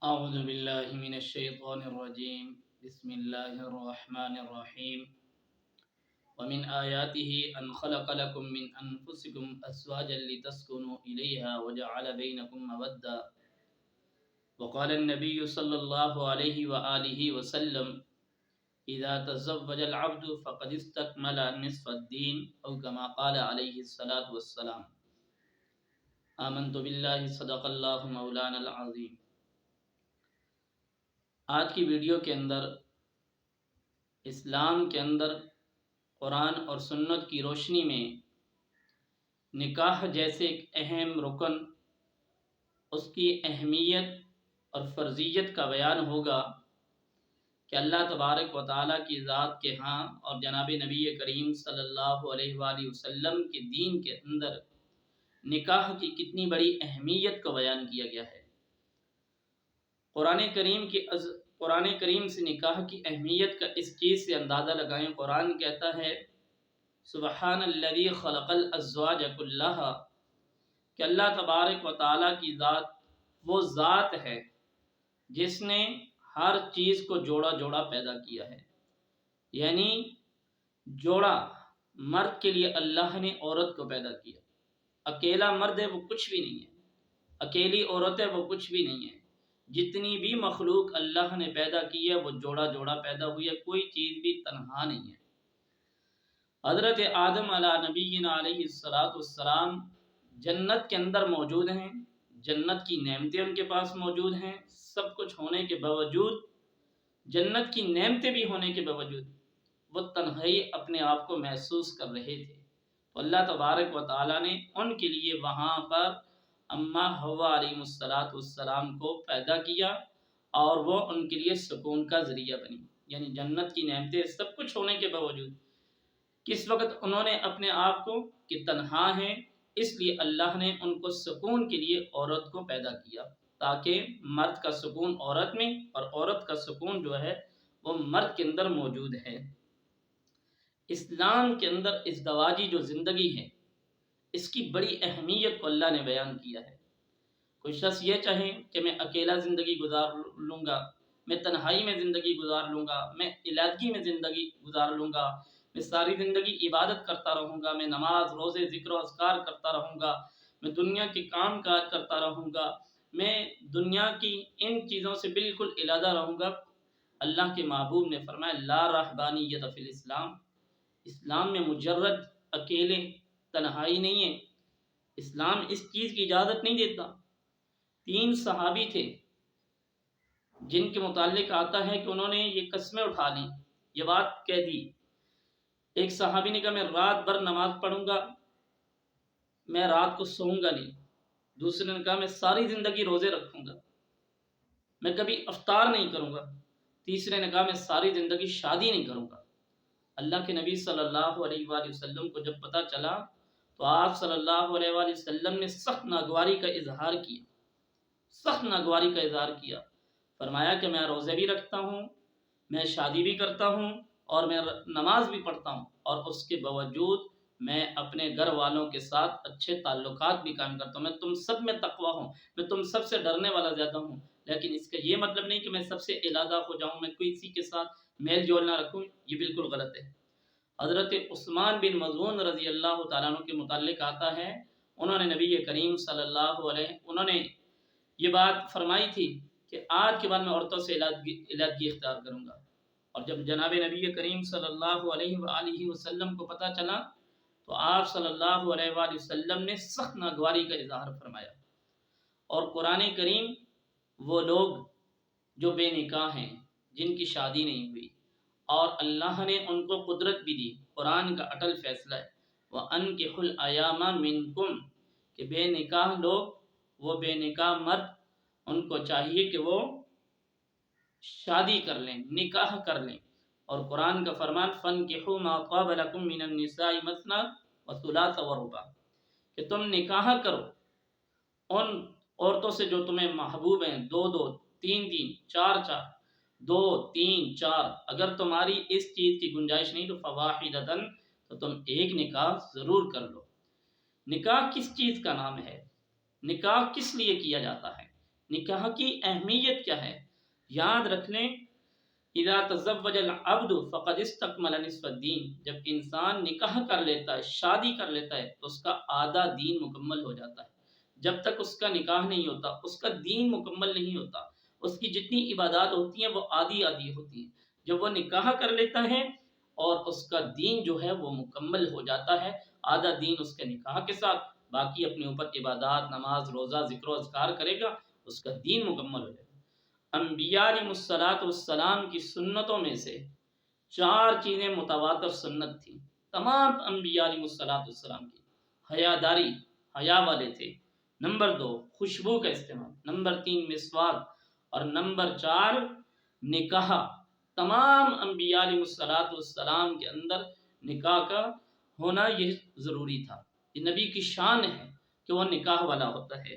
أعوذ بالله من الشيطان الرجيم بسم الله الرحمن الرحيم ومن آياته أن خلق لكم من أنفسكم أزواجا لتسكنوا إليها وجعل بينكم مودة وقال النبي صلى الله عليه وآله وسلم إذا تزوج العبد فقد استكمل نصف الدين أو كما قال عليه الصلاة والسلام آمنت بالله صدق الله مولانا العظيم۔ آج کی ویڈیو کے اندر اسلام کے اندر قرآن اور سنت کی روشنی میں نکاح جیسے ایک اہم رکن، اس کی اہمیت اور فرضیت کا بیان ہوگا کہ اللہ تبارک و تعالیٰ کی ذات کے ہاں اور جناب نبی کریم صلی اللہ علیہ وآلہ وسلم کے دین کے اندر نکاح کی کتنی بڑی اہمیت کو بیان کیا گیا ہے۔ قرآن کریم سے نکاح کی اہمیت کا اس چیز سے اندازہ لگائیں۔ قرآن کہتا ہے سبحان الذی خلق الازواج کلھا، کہ اللہ تبارک و تعالیٰ کی ذات وہ ذات ہے جس نے ہر چیز کو جوڑا جوڑا پیدا کیا ہے، یعنی جوڑا مرد کے لیے اللہ نے عورت کو پیدا کیا۔ اکیلا مرد ہے وہ کچھ بھی نہیں ہے، اکیلی عورت ہے وہ کچھ بھی نہیں ہے۔ جتنی بھی مخلوق اللہ نے پیدا کی ہے وہ جوڑا جوڑا پیدا ہوئی ہے، کوئی چیز بھی تنہا نہیں ہے۔ حضرت آدم علیہ نبینا علیہ السلام جنت کے اندر موجود ہیں، جنت کی نعمتیں ان کے پاس موجود ہیں، سب کچھ ہونے کے باوجود، جنت کی نعمتیں بھی ہونے کے باوجود وہ تنہائی اپنے آپ کو محسوس کر رہے تھے، تو اللہ تبارک و تعالیٰ نے ان کے لیے وہاں پر اماں حوا علیہ السلام کو پیدا کیا اور وہ ان کے لیے سکون کا ذریعہ بنی۔ یعنی جنت کی نعمتیں سب کچھ ہونے کے باوجود کس وقت انہوں نے اپنے آپ کو کہ تنہا ہیں، اس لیے اللہ نے ان کو سکون کے لیے عورت کو پیدا کیا، تاکہ مرد کا سکون عورت میں اور عورت کا سکون جو ہے وہ مرد کے اندر موجود ہے۔ اسلام کے اندر ازدواجی جو زندگی ہے اس کی بڑی اہمیت کو اللہ نے بیان کیا ہے۔ کوئی شخص یہ چاہے کہ میں اکیلا زندگی گزار لوں گا، میں تنہائی میں زندگی گزار لوں گا، میں علیحدگی میں زندگی گزار لوں گا، میں ساری زندگی عبادت کرتا رہوں گا، میں نماز روزے ذکر و اذکار کرتا رہوں گا، میں دنیا کے کام کاج کرتا رہوں گا، میں دنیا کی ان چیزوں سے بالکل علیحدہ رہوں گا۔ اللہ کے محبوب نے فرمایا لا رہبانیت فی الاسلام، اسلام میں مجرد اکیلے تنہائی نہیں ہے، اسلام اس چیز کی اجازت نہیں دیتا۔ 3 صحابی تھے جن کے متعلق آتا ہے کہ انہوں نے یہ قسمیں اٹھا لیں، یہ بات کہہ دی۔ ایک صحابی نے کہا میں رات بھر نماز پڑھوں گا، میں رات کو سوؤں گا نہیں۔ دوسرے نے کہا میں ساری زندگی روزے رکھوں گا، میں کبھی افطار نہیں کروں گا۔ تیسرے نے کہا میں ساری زندگی شادی نہیں کروں گا۔ اللہ کے نبی صلی اللہ علیہ وآلہ وسلم کو جب پتہ چلا تو آپ صلی اللہ علیہ وآلہ وسلم نے سخت ناگواری کا اظہار کیا، سخت ناگواری کا اظہار کیا۔ فرمایا کہ میں روزے بھی رکھتا ہوں، میں شادی بھی کرتا ہوں اور میں نماز بھی پڑھتا ہوں، اور اس کے باوجود میں اپنے گھر والوں کے ساتھ اچھے تعلقات بھی قائم کرتا ہوں، میں تم سب میں تقویٰ ہوں، میں تم سب سے ڈرنے والا زیادہ ہوں، لیکن اس کا یہ مطلب نہیں کہ میں سب سے علیحدہ ہو جاؤں، میں کسی کے ساتھ میل جول نہ رکھوں، یہ بالکل غلط ہے۔ حضرت عثمان بن مظعون رضی اللہ تعالیٰ عنہ کے متعلق آتا ہے، انہوں نے نبی کریم صلی اللہ علیہ انہوں نے یہ بات فرمائی تھی کہ آج کے بعد میں عورتوں سے علیحدگی اختیار کروں گا، اور جب جناب نبی کریم صلی اللہ علیہ وآلہ وسلم کو پتہ چلا تو آپ صلی اللہ علیہ وآلہ وسلم نے سخت ناگواری کا اظہار فرمایا۔ اور قرآن کریم وہ لوگ جو بے نکاح ہیں، جن کی شادی نہیں ہوئی، اور اللہ نے ان کو قدرت بھی دی، قرآن کا اٹل فیصلہ ہے وَأَنكِحُوا الْأَيَامَ مِنكُمْ، کہ بے نکاح لوگ، وہ بے نکاح مرد، ان کو چاہیے کہ وہ شادی کر لیں، نکاح کر لیں۔ اور قرآن کا فرمان فَانكِحُوا مَا طَابَ لَكُم مِّنَ النِّسَاءِ مَثْنَىٰ وَثُلَاثَ وَرُبَاعَ، کہ تم نکاح کرو ان عورتوں سے جو تمہیں محبوب ہیں، 2 2 3 3 4 4، 2 3 4، اگر تمہاری اس چیز کی گنجائش نہیں تو فواحدۃ، تو تم ایک نکاح ضرور کر لو۔ نکاح کس چیز کا نام ہے؟ نکاح کس لیے کیا جاتا ہے؟ نکاح کی اہمیت کیا ہے؟ یاد رکھ لیں، اذا تزوج العبد فقد استکمل نصف الدین، جب انسان نکاح کر لیتا ہے، شادی کر لیتا ہے، تو اس کا آدھا دین مکمل ہو جاتا ہے۔ جب تک اس کا نکاح نہیں ہوتا اس کا دین مکمل نہیں ہوتا، اس کی جتنی عبادات ہوتی ہیں وہ آدھی آدھی ہوتی ہیں۔ جب وہ نکاح کر لیتا ہے اور اس کا دین جو ہے وہ مکمل ہو جاتا ہے، آدھا دین اس کے نکاح کے ساتھ، باقی اپنے اوپر عبادات، نماز، روزہ، ذکر و اذکار کرے گا، اس کا دین مکمل ہو جائے گا۔ انبیاء علیہ الصلوۃ والسلام کی سنتوں میں سے 4 چیزیں متواتر سنت تھیں، تمام انبیاء علیہ الصلوۃ والسلام کی۔ حیا داری، حیا والے تھے۔ نمبر 2 خوشبو کا استعمال، نمبر 3 مسواک، اور نمبر 4 نکاح۔ تمام انبیاء علیہ الصلوۃ والسلام کے اندر نکاح کا ہونا یہ ضروری تھا۔ یہ نبی کی شان ہے کہ وہ نکاح والا ہوتا ہے۔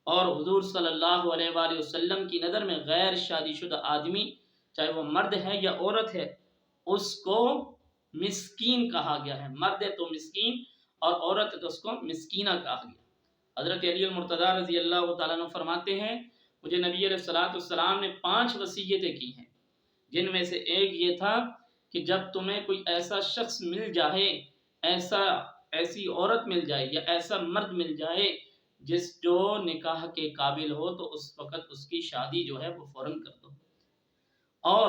اور حضور صلی اللہ علیہ وآلہ وسلم کی نظر میں غیر شادی شدہ آدمی، چاہے وہ مرد ہے یا عورت ہے، اس کو مسکین کہا گیا ہے۔ مرد ہے تو مسکین اور عورت ہے تو اس کو مسکینہ کہا گیا۔ حضرت علی المرتضیٰ رضی اللہ تعالیٰ عنہ فرماتے ہیں، مجھے نبی علیہ الصلوۃ والسلام نے 5 وصیتیں کی ہیں، جن میں سے ایک یہ تھا کہ جب تمہیں کوئی ایسا شخص مل جائے، ایسی عورت مل جائے یا ایسا مرد مل جائے جو نکاح کے قابل ہو، تو اس وقت اس کی شادی جو ہے وہ فوراً کر دو۔ اور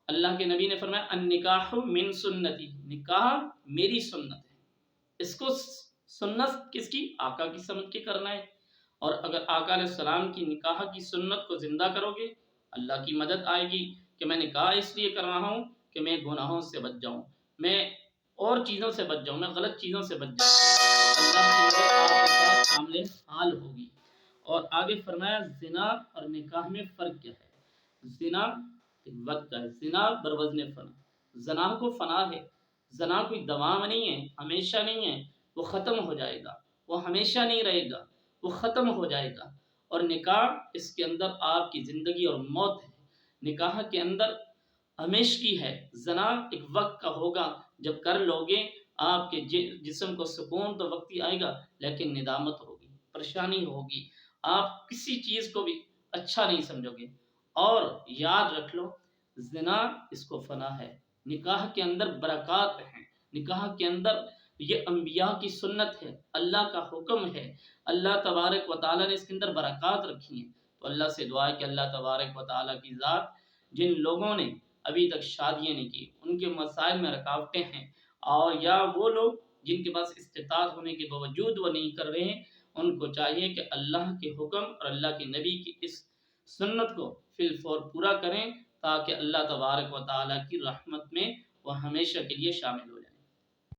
اللہ کے نبی نے فرمایا النکاح من سنتی، نکاح میری سنت ہے۔ اس کو سنت کس کی؟ آقا کی سمجھ کے کرنا ہے۔ اور اگر آقا علیہ السلام کی نکاح کی سنت کو زندہ کرو گے، اللہ کی مدد آئے گی کہ میں نکاح اس لیے کر رہا ہوں کہ میں گناہوں سے بچ جاؤں، میں اور چیزوں سے بچ جاؤں، میں غلط چیزوں سے بچ جاؤں، تو اللہ کی مدد آپ کے ساتھ شامل حال ہوگی۔ اور آگے فرمایا زنا اور نکاح میں فرق کیا ہے؟ زنا ایک وقت کا ہے، زنا بروزن فنا، زنا کو فنا ہے، زنا کوئی دوام نہیں ہے، ہمیشہ نہیں ہے، وہ ختم ہو جائے گا، وہ ہمیشہ نہیں رہے گا، وہ ختم ہو جائے گا۔ اور نکاح اس کے اندر آپ کی زندگی اور موت ہے، نکاح کے اندر ہمیشگی ہے۔ زنا ایک وقت کا ہوگا، جب کر لوگے آپ کے جسم کو سکون تو وقتی آئے گا، لیکن ندامت ہوگی، پریشانی ہوگی، آپ کسی چیز کو بھی اچھا نہیں سمجھو گے۔ اور یاد رکھ لو، زنا اس کو فنا ہے، نکاح کے اندر برکات ہیں، نکاح کے اندر یہ انبیاء کی سنت ہے، اللہ کا حکم ہے، اللہ تبارک و تعالیٰ نے اس کے اندر برکات رکھی ہیں۔ تو اللہ سے دعا ہے کہ اللہ تبارک و تعالیٰ کی ذات جن لوگوں نے ابھی تک شادیاں نہیں کی، ان کے مسائل میں رکاوٹیں ہیں، اور یا وہ لوگ جن کے پاس استطاعت ہونے کے باوجود وہ نہیں کر رہے ہیں، ان کو چاہیے کہ اللہ کے حکم اور اللہ کے نبی کی اس سنت کو فی الفور پورا کریں، تاکہ اللہ تبارک و تعالیٰ کی رحمت میں وہ ہمیشہ کے لیے شامل ہو جائیں۔